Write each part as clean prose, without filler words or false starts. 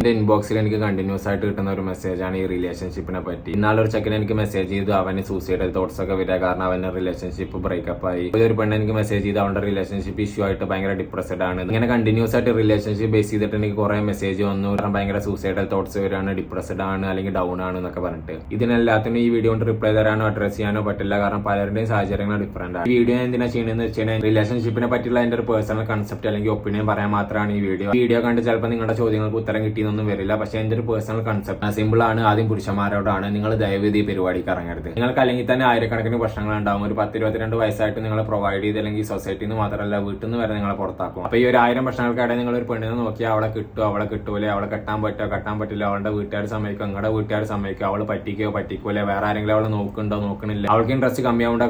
എന്റെ ഇൻബോക്സിൽ എനിക്ക് കണ്ടിന്യൂസ് ആയിട്ട് കിട്ടുന്ന ഒരു മെസ്സേജാണ് ഈ റിലേഷൻഷിപ്പിനെ പറ്റി. ഇന്നാളൊരു ചെക്കൻ എനിക്ക് മെസ്സേജ് ചെയ്തു, അവന് സൂസൈഡൽ തോട്ട്സ് ഒക്കെ വരിക കാരണം അവന്റെ റിലേഷൻഷിപ്പ് ബ്രേക്കപ്പ് ആയി. ഒരു പെണ്ണ് എനിക്ക് മെസ്സേജ് ചെയ്ത് അവന്റെ റിലേഷൻഷിപ്പ് ഇഷ്യൂ ആയിട്ട് ഭയങ്കര ഡിപ്രസ്ഡ് ആണ്. ഇങ്ങനെ കണ്ടിന്യൂസ് ആയിട്ട് റിലേഷൻഷിപ്പ് ബേസ് ചെയ്തിട്ട് എനിക്ക് കുറെ മെസ്സേജ് വന്നു, കാരണം ഭയങ്കര സൂസൈഡൽ തോട്ട്സ് വരാണ്, ഡിപ്രസ്ഡ് ആണ് അല്ലെങ്കിൽ ഡൗൺ ആണ് എന്നൊക്കെ പറഞ്ഞിട്ട്. ഇതിനെല്ലാത്തിനും ഈ വീഡിയോ കൊണ്ട് റിപ്ലൈ തരാനോ അഡ്രസ് ചെയ്യാനോ പറ്റില്ല, കാരണം പലരുടെയും സാഹചര്യങ്ങൾ ഡിഫറെന്റ് ആണ്. ഈ വീഡിയോ എന്തിനാ ചെയ്യണമെന്ന് വെച്ചാൽ റിലേഷൻഷിപ്പിനെ പറ്റിയുള്ള എന്റെ ഒരു പേഴ്സണൽ കൺസെപ്റ്റ് അല്ലെങ്കിൽ ഒപ്പീനിയൻ പറയാൻ മാത്രമാണ് ഈ വീഡിയോ കണ്ട് ചിലപ്പോൾ നിങ്ങളുടെ ചോദ്യങ്ങൾക്ക് ഉത്തരം കിട്ടിയെന്നൊന്നും വരില്ല. പക്ഷെ എന്റെ ഒരു പേഴ്സണൽ കൺസെപ്റ്റ് സിമ്പിൾ ആണ്. ആദ്യം പുരുഷന്മാരോടാണ്, നിങ്ങൾ ദയവേദി ഈ പരിപാടിക്ക് ഇറങ്ങരുത്. നിങ്ങൾക്ക് അല്ലെങ്കിൽ തന്നെ ആയിരക്കണക്കിന് പ്രശ്നങ്ങൾ ഉണ്ടാവും. ഒരു 10-22 വയസ്സായിട്ട് നിങ്ങളെ പ്രൊവൈഡ് ചെയ്ത് അല്ലെങ്കിൽ സൊസൈറ്റിയിൽ നിന്ന് മാത്രമല്ല വീട്ടിൽ നിന്ന് വരെ നിങ്ങളെ പുറത്താക്കും. അപ്പൊ ഈ ഒരു 1000 പ്രശ്നങ്ങൾക്കിടെ നിങ്ങൾ ഒരു പെണ്ണിനെ നോക്കിയാൽ അവളെ കിട്ടുമോ, അവളെ കിട്ടൂലേ, അവളെ കെട്ടാൻ പറ്റില്ല, അവളുടെ വീട്ടുകാർ സമ്മതിക്കും, നിങ്ങളുടെ വീട്ടുകാർ സമ്മതിക്കും, അവള് പറ്റിക്കൂലേ, വേറെ ആരെങ്കിലും അവളെ നോക്കുന്നില്ല, അവൾക്ക് ഇൻട്രസ്റ്റ് കമ്മിയാവുണ്ടോ,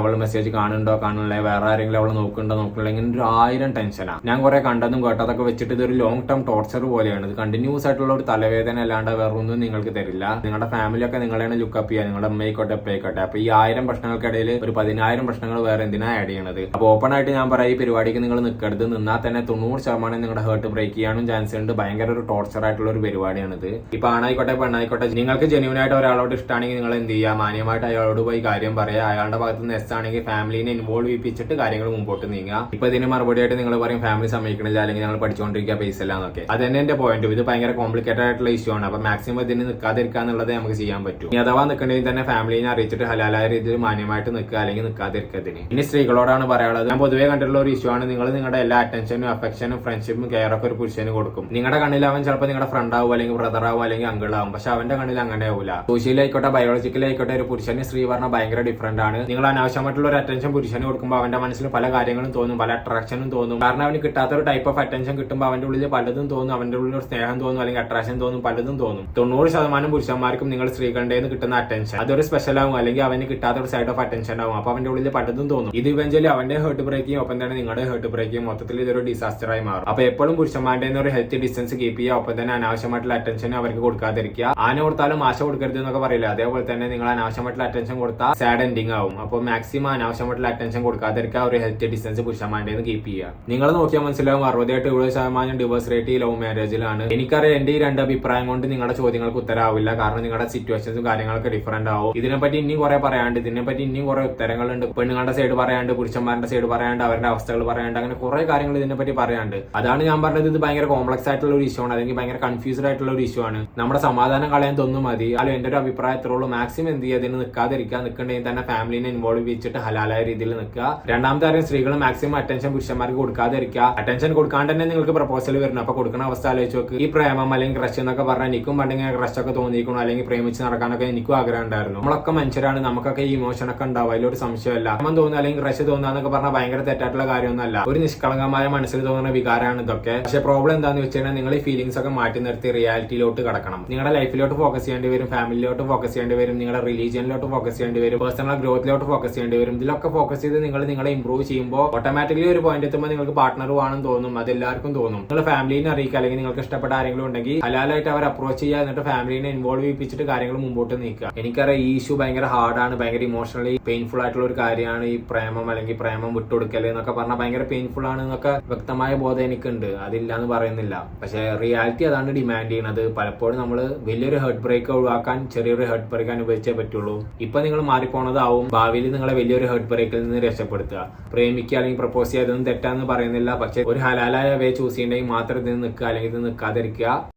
അവൾ മെസ്സേജ് കാണില്ലേ, വേറെ ആരെങ്കിലും അവളെ നോക്കുന്നില്ല, ഇങ്ങനെ ഒരു 1000 ടെൻഷനാണ്. ഞാൻ കുറെ കണ്ടതും കേട്ടതൊക്കെ വെച്ചിട്ട് ഇതൊരു ലോങ് ടേം ടോർച്ചർ പോലെയാണ്. ഇത് കണ്ടിന്യൂസ് ആയിട്ടുള്ള ഒരു തലവേദന അല്ലാണ്ട് വേറെ ഒന്നും നിങ്ങൾക്ക് തരില്ല. നിങ്ങളുടെ ഫാമിലിയൊക്കെ നിങ്ങളെയാണ് ലുക്കപ്പ് ചെയ്യുക, നിങ്ങളുടെ അമ്മയ്ക്കോട്ടെ അപ്പയ്ക്കോട്ടെ. അപ്പൊ ഈ 1000 പ്രശ്നങ്ങൾക്കിടയിൽ ഒരു 10000 പ്രശ്നങ്ങൾ വേറെ എന്തിനാ ആഡ് ചെയ്യണത്? അപ്പൊ ഓപ്പൺ ആയിട്ട് ഞാൻ പറയാം, ഈ പരിപാടിക്ക് നിങ്ങൾ നിൽക്കരുത്. നിന്നാൽ തന്നെ 90% നിങ്ങളുടെ ഹേർട്ട് ബ്രേക്ക് ചെയ്യാനും ചാൻസ് ഉണ്ട്. ഭയങ്കര ഒരു ടോർച്ചർ ആയിട്ടുള്ള ഒരു പരിപാടിയാണിത്. ഇപ്പൊ ആണായിക്കോട്ടെ പെണ്ണായിക്കോട്ടെ, നിങ്ങൾക്ക് ജെന്യൂൻ ആയിട്ട് ഒരാളോട് ഇഷ്ടമാണെങ്കിൽ നിങ്ങൾ എന്ത് ചെയ്യുക, മാന്യമായിട്ട് അയാളോട് പോയി കാര്യം പറയാം. അയാളുടെ ഭാഗത്ത് നിന്ന് എസ് ആണെങ്കിൽ ഫാമിലിനെ ഇൻവോൾവ് ചെയ്യിപ്പിച്ചിട്ട് കാര്യങ്ങൾ മുമ്പോട്ട് നീങ്ങുക. ഇപ്പൊ ഇതിന് മറുപടി ആയിട്ട് നിങ്ങൾ പറയും ഫാമിലി സമ്മതിക്കണില്ല അല്ലെങ്കിൽ ഞങ്ങൾ പഠിച്ചുകൊണ്ടിരിക്കുക പൈസ ഇല്ല എന്നൊക്കെ. അത് തന്നെ എന്റെ പോയിന്റ്. ഇത് ഭയങ്കര കോംപ്ലിക്കേറ്റഡ് ആയിട്ടുള്ള ഇഷ്യൂ ആണ്. അപ്പൊ മാക്സിമം ഇതിന് നിൽക്കാതിരിക്കുക എന്നുള്ളത് നമുക്ക് ചെയ്യാൻ പറ്റും. ഇനി അഥവാ നിൽക്കണമെങ്കിൽ തന്നെ ഫാമിലിനെ അറിയിച്ചിട്ട് ഹലാലായ രീതിയിൽ മാന്യമായിട്ട് നിൽക്കുക അല്ലെങ്കിൽ നിൽക്കാതിരിക്കതിന്. ഇനി സ്ത്രീകളോടാണ് പറയാനുള്ളത്. ഞാൻ പൊതുവെ കണ്ടിട്ടുള്ള ഒരു ഇഷ്യൂ ആണ്, നിങ്ങൾ നിങ്ങളുടെ എല്ലാ അറ്റൻഷനും അഫെക്ഷനും ഫ്രണ്ട്ഷിപ്പും കെയർ ഒക്കെ ഒരു പുരുഷന് കൊടുക്കും. നിങ്ങളുടെ കണ്ണിൽ അവൻ ചിലപ്പോൾ നിങ്ങളുടെ ഫ്രണ്ട് ആവും അല്ലെങ്കിൽ ബ്രദർ ആവും അല്ലെങ്കിൽ അങ്കിൾ ആവും. പക്ഷെ അവന്റെ കണ്ണിൽ അങ്ങനെ ആവില്ല. സോഷ്യലായിക്കോട്ടെ ബയോളജിക്കലായിക്കോട്ടെ ഒരു പുരുഷന് സ്ത്രീ പറഞ്ഞാൽ ഭയങ്കര ഡിഫറെന്റ് ആണ്. നിങ്ങൾ അനാവശ്യമായിട്ടുള്ള ഒരു അറ്റൻഷൻ പുരുഷന് കൊടുക്കുമ്പോൾ അവന്റെ മനസ്സിൽ പല കാര്യങ്ങളും തോന്നും, പല അട്രാക്ഷനും തോന്നും. കാരണം അവന് കിട്ടാത്ത ഒരു ടൈപ്പ് ഓഫ് അറ്റൻഷൻ കിട്ടുമ്പോൾ അവന്റെ ഉള്ളിൽ പലതും തോന്നും, അവന്റെ ഉള്ളിൽ ഒരു സ്നേഹം തോന്നും അല്ലെങ്കിൽ അട്രാക്ഷൻ തോന്നും, പലതും തോന്നും. 90% പുരുഷന്മാർക്കും നിങ്ങൾ സ്ത്രീകളുടെ കിട്ടുന്ന അറ്റൻഷൻ അതൊരു സ്പെഷ്യൽ ആവും അല്ലെങ്കിൽ അവന് കിട്ടാത്ത ഒരു സൈഡ് ഓഫ് അറ്റൻഷൻ ആവും. അപ്പൊ അവന്റെ ഉള്ളിൽ പലതും തോന്നും. ഇത് ഇവഞ്ചലി അവന്റെ ഹേർട്ട് ബ്രേക്ക് ചെയ്യും, ഒപ്പം തന്നെ നിങ്ങളുടെ ഹേർട്ട് ബ്രേക്ക് ചെയ്യും. മൊത്തത്തിൽ ഇതൊരു ഡിസാസ്റ്റർ ആയി മാറും. അപ്പൊ എപ്പോഴും പുരുഷന്മാരുടെ ഒരു ഹെൽത്ത് ഡിസ്റ്റൻസ് കീപ്പ് ചെയ്യുക, ഒപ്പം തന്നെ അനാവശ്യമായിട്ടുള്ള അറ്റൻഷൻ അവർക്ക് കൊടുക്കാതിരിക്കുക. ആന കൊടുത്താലും ആശ കൊടുക്കരുത് എന്നൊക്കെ പറയില്ല, അതേപോലെ തന്നെ നിങ്ങൾ അനാവശ്യമായിട്ടുള്ള അറ്റൻഷൻ കൊടുത്താൽ സാഡ് എൻഡിങ് ആവും. അപ്പോൾ മാക്സിമം അനാവശ്യമായിട്ടുള്ള അറ്റൻഷൻ കൊടുക്കാതിരിക്കുക, ഒരു ഹെൽത്ത് ഡിസ്റ്റൻസ് പുരുഷന്മാരുടെ കീപ്പ് ചെയ്യുക. നിങ്ങൾ നോക്കിയാൽ മനസ്സിലാവും 60-70% ഡിവോഴ്സ് റേറ്റ് ഈ ലവ് മാരേജിലാണ്. എനിക്കറിയാം എന്റെ ഈ 2 അഭിപ്രായം കൊണ്ട് നിങ്ങളുടെ ചോദ്യങ്ങൾക്ക് ഉത്തരവാവില്ല, കാരണം നിങ്ങളുടെ സിറ്റുവേഷൻസും കാര്യങ്ങളൊക്കെ ഡിഫറെന്റ് ആവും. ഇതിനെപ്പറ്റി ഇനിയും കുറെ പറയാണ്ട്, ഇതിനെപ്പറ്റി ഇനിയും കുറെ ഉത്തരങ്ങളുണ്ട്. പെണ്ണുങ്ങളുടെ സൈഡ് പറയാണ്ട്, പുരുഷന്മാരുടെ സൈഡ് പറയാണ്ട്, അവരുടെ അവസ്ഥകൾ പറയാണ്ട്, അങ്ങനെ കുറെ കാര്യങ്ങൾ ഇതിനെപ്പറ്റി പറയാണ്ട്. അതാണ് ഞാൻ പറഞ്ഞത്, ഇത് ഭയങ്കര കോംപ്ലക്സ് ആയിട്ടുള്ള ഒരു ഇഷ്യൂ ആണ്, അല്ലെങ്കിൽ ഭയങ്കര കൺഫ്യൂസ്ഡ് ആയിട്ടുള്ള ഒരു ഇഷ്യൂ ആണ്. നമ്മുടെ സമാധാനം കളയാൻ തോന്നും മതി. അല്ല എന്റെ ഒരു അഭിപ്രായത്തിലുള്ളൂ, മാക്സിമം എന്ത് ചെയ്യുക, ഇതിന് നിൽക്കാതിരിക്കുക. നിൽക്കണ്ടെങ്കിൽ തന്നെ ഫാമിലിനെ ഇൻവോൾവ് ചെയ്യിച്ചിട്ട് ഹലാലായ രീതിയിൽ നിൽക്കുക. രണ്ടാമത്തെ കാര്യം, സ്ത്രീകൾ മാക്സിമം അറ്റൻഷൻ പുരുഷന്മാർക്ക് കൊടുക്കാതിരിക്കുക. അറ്റൻഷൻ കൊടുക്കാണ്ട് തന്നെ നിങ്ങൾക്ക് പ്രപ്പോസൽ വരുന്നു. അപ്പൊ കൊടുക്കുന്ന അവസ്ഥ ആലോചിച്ച് നോക്ക്. ഈ പ്രേമം അല്ലെങ്കിൽ ക്രഷ് എന്നൊക്കെ പറഞ്ഞാൽ എനിക്കും പണ്ടെങ്കിൽ ക്രഷ് ഒക്കെ തോന്നിയിരിക്കണം, അല്ലെങ്കിൽ പ്രേമിച്ച് നടക്കാനൊക്കെ എനിക്കും ആഗ്രഹം ഉണ്ടായിരുന്നു. നമ്മളൊക്കെ മനുഷ്യരാണ്, നമുക്കൊക്കെ ഈ ഇമോഷൻ ഒക്കെ ഉണ്ടാവും, അതിലൊരു സംശയമല്ല. നമ്മൾ തോന്നുക അല്ലെങ്കിൽ ക്രഷ് തോന്നുക എന്നൊക്കെ പറഞ്ഞാൽ ഭയങ്കര തെറ്റായിട്ടുള്ള കാര്യമൊന്നുമല്ല. ഒരു നിഷ്കളങ്കമായ മനസ്സിൽ തോന്നുന്ന വികാരമാണ് ഇതൊക്കെ. പക്ഷേ പ്രോബ്ലം എന്താണെന്ന് വെച്ച് കഴിഞ്ഞാൽ നിങ്ങൾ ഈ ഫീലിംഗ്സ് ഒക്കെ മാറ്റി നിർത്തി റിയാലിറ്റിയിലോട്ട് കടക്കണം. നിങ്ങളുടെ ലൈഫിലോട്ട് ഫോക്കസ് ചെയ്യേണ്ടി വരും, ഫാമിലിയിലോട്ട് ഫോക്കസ് ചെയ്യേണ്ടി വരും, നിങ്ങളുടെ റിലീജിയനിലോട്ട് ഫോക്കസ് ചെയ്യേണ്ടി വരും, പേഴ്സണൽ ഗ്രോത്തിലോട്ട് ഫോക്കസ് ചെയ്യേണ്ടി വരും. ഇതിലൊക്കെ ഫോക്കസ് ചെയ്ത് നിങ്ങളെ ഇംപ്രൂവ് ചെയ്യുമ്പോൾ ഓട്ടോമാറ്റിക്കലി ഒരു പോയിന്റ് എത്തുമ്പോൾ നിങ്ങൾക്ക് പാർട്ട്ണർ ആണെന്ന് തോന്നും, അത് എല്ലാവർക്കും തോന്നും. നിങ്ങൾ ഫാമിലിനെ അറിയിക്കുക, അല്ലെങ്കിൽ നിങ്ങൾക്ക് ഇഷ്ടപ്പെട്ട ആരെങ്കിലും ഉണ്ടെങ്കിൽ ഹലാലായിട്ട് അവർ അപ്രോച്ച് ചെയ്യുക, എന്നിട്ട് ഫാമിലിനെ ഇൻവോൾവ് ചെയ്യിപ്പിച്ചിട്ട് കാര്യങ്ങൾ മുമ്പോട്ട് നീക്കുക. എനിക്കറിയാം ഈ ഇഷ്യൂ ഭയങ്കര ഹാർഡാണ്, ഭയങ്കര ഇമോഷണലി പെയിൻഫുൾ ആയിട്ടുള്ള ഒരു കാര്യമാണ് ഈ പ്രേമം അല്ലെങ്കിൽ പ്രേമം വിട്ടുകൊടുക്കൽ എന്നൊക്കെ പറഞ്ഞാൽ ഭയങ്കര പെയിൻഫുൾ ആണ് എന്നൊക്കെ വ്യക്തമായ ബോധം എനിക്കുണ്ട്, അതില്ല എന്ന് പറയുന്നില്ല. പക്ഷെ റിയാലിറ്റി അതാണ് ഡിമാൻഡ് ചെയ്യുന്നത്. പലപ്പോഴും നമ്മൾ വലിയൊരു ഹേർട്ട് ബ്രേക്ക് ഒഴിവാക്കാൻ ചെറിയൊരു ഹേർട്ട് ബ്രേക്ക് അനുഭവിച്ചേ പറ്റുള്ളൂ. ഇപ്പൊ നിങ്ങൾ മാറിപ്പോണതാവും ഭാവിയിൽ നിങ്ങളെ വലിയൊരു ഹേർട്ട് ബ്രേക്കിൽ നിന്ന് രക്ഷപ്പെടുത്തുക. പ്രേമിക്കുക അല്ലെങ്കിൽ പ്രപ്പോസ് ചെയ്യുക, അതൊന്നും തെറ്റാന്ന് പറയുന്നില്ല. പക്ഷെ ഒരു ഹലാലായ വേ ചൂസ് ചെയ്യണമെങ്കിൽ മാത്രം ഇതിന് നിൽക്കുക, അല്ലെങ്കിൽ ഇത് നിൽക്കാതിരിക്കുക.